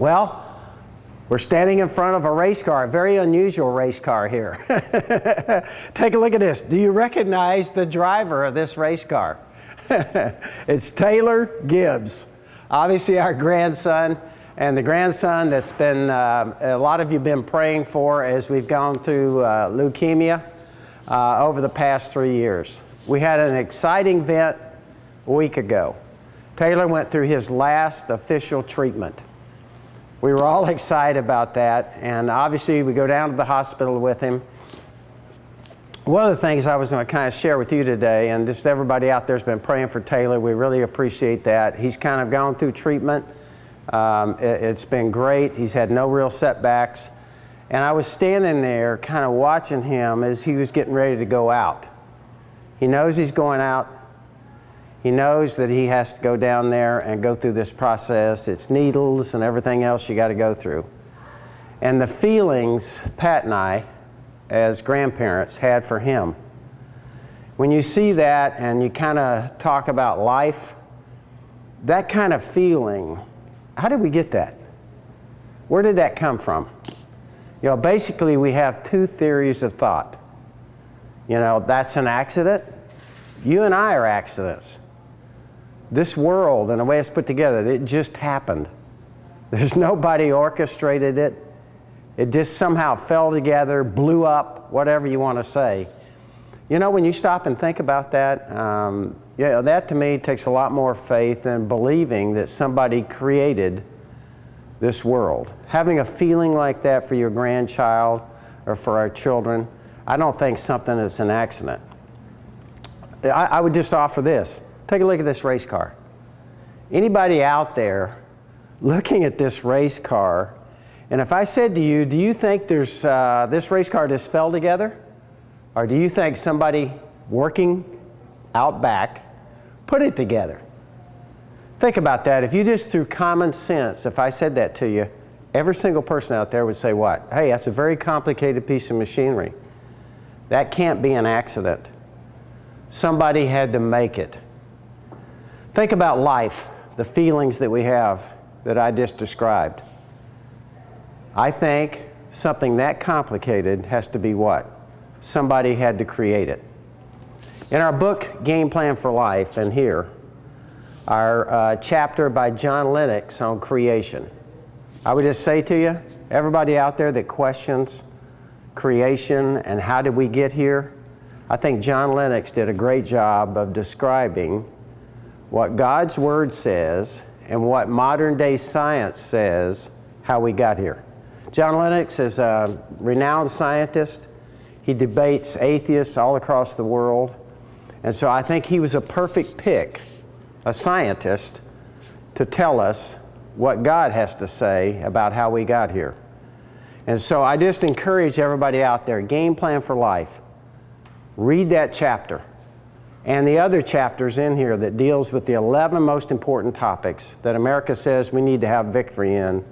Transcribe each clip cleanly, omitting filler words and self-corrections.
Well, we're standing in front of a race car, a very unusual race car here. Take a look at this. Do you recognize the driver of this race car? It's Taylor Gibbs, obviously our grandson, and the grandson that's been, a lot of you have been praying for as we've gone through leukemia over the past 3 years. We had an exciting event a week ago. Taylor went through his last official treatment. We were all excited about that, and obviously we go down to the hospital with him. One of the things I was going to kind of share with you today, and just everybody out there has been praying for Taylor, we really appreciate that. He's kind of gone through treatment. It's been great. He's had no real setbacks. And I was standing there kind of watching him as he was getting ready to go out. He knows he's going out. He knows that he has to go down there and go through this process. It's needles and everything else you got to go through. And the feelings Pat and I, as grandparents, had for him. When you see that and you kind of talk about life, that kind of feeling, how did we get that? Where did that come from? You know, basically we have two theories of thought. You know, that's an accident. You and I are accidents. This world and the way it's put together, it just happened. There's nobody orchestrated it. It just somehow fell together, blew up, whatever you want to say. You know, when you stop and think about that, that to me takes a lot more faith than believing that somebody created this world. Having a feeling like that for your grandchild or for our children, I don't think something is an accident. I would just offer this. Take a look at this race car. Anybody out there looking at this race car, and if I said to you, do you think there's this race car just fell together? Or do you think somebody working out back put it together? Think about that. If you just through common sense, if I said that to you, every single person out there would say what? Hey, that's a very complicated piece of machinery. That can't be an accident. Somebody had to make it. Think about life, the feelings that we have that I just described. I think something that complicated has to be what? Somebody had to create it. In our book, Game Plan for Life, and here, our chapter by John Lennox on creation. I would just say to you, everybody out there that questions creation and how did we get here, I think John Lennox did a great job of describing what God's Word says and what modern day science says how we got here. John Lennox is a renowned scientist. He debates atheists all across the world. And so I think he was a perfect pick, a scientist, to tell us what God has to say about how we got here. And so I just encourage everybody out there, Game Plan for Life. Read that chapter and the other chapters in here that deals with the 11 most important topics that America says we need to have victory in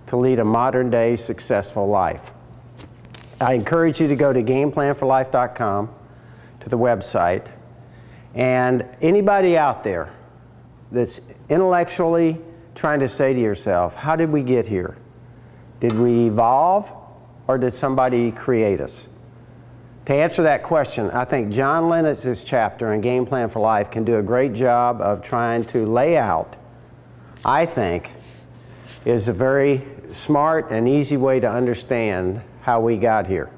to lead a modern day successful life. I encourage you to go to gameplanforlife.com, to the website, and anybody out there that's intellectually trying to say to yourself, how did we get here? Did we evolve or did somebody create us? To answer that question, I think John Lennox's chapter in Game Plan for Life can do a great job of trying to lay out, I think, is a very smart and easy way to understand how we got here.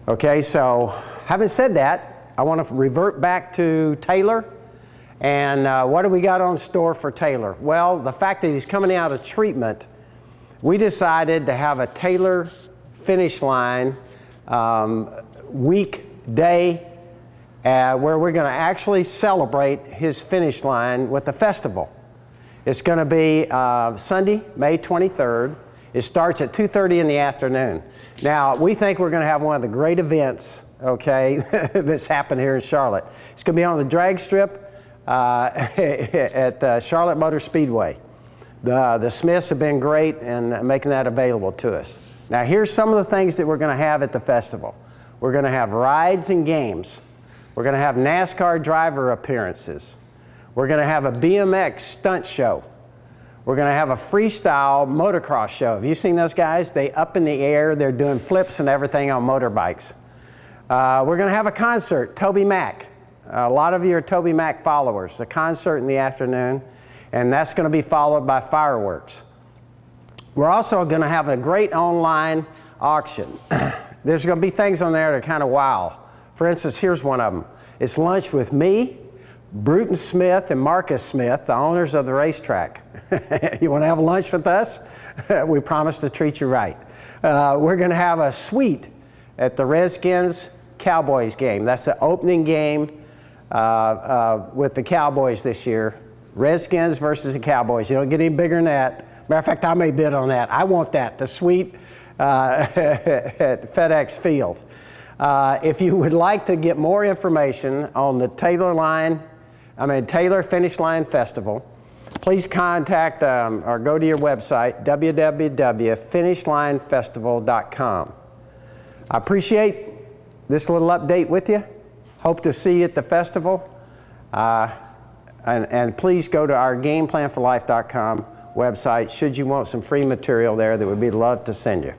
Okay, so having said that, I want to revert back to Taylor. And what do we got on store for Taylor? Well, the fact that he's coming out of treatment, we decided to have a Taylor finish line weekday where we're going to actually celebrate his finish line with a festival. It's going to be Sunday, May 23rd. It starts at 2:30 in the afternoon. Now, we think we're going to have one of the great events, okay, that's happened here in Charlotte. It's going to be on the drag strip at Charlotte Motor Speedway. The Smiths have been great in making that available to us. Now, here's some of the things that we're going to have at the festival. We're going to have rides and games. We're going to have NASCAR driver appearances. We're going to have a BMX stunt show. We're going to have a freestyle motocross show. Have you seen those guys? They up in the air, they're doing flips and everything on motorbikes. We're going to have a concert, Toby Mac. A lot of you are Toby Mac followers. A concert in the afternoon, and that's going to be followed by fireworks. We're also going to have a great online auction. There's going to be things on there that are kind of wow. For instance, here's one of them. It's lunch with me, Bruton Smith, and Marcus Smith, the owners of the racetrack. You want to have lunch with us? We promise to treat you right. We're going to have a suite at the Redskins-Cowboys game. That's the opening game with the Cowboys this year. Redskins versus the Cowboys. You don't get any bigger than that. Matter of fact, I may bid on that. I want that, the suite at FedEx Field. If you would like to get more information on the Taylor Finish Line Festival, please contact or go to your website, www.finishlinefestival.com. I appreciate this little update with you. Hope to see you at the festival. And please go to our GamePlanForLife.com website should you want some free material there that we'd be love to send you.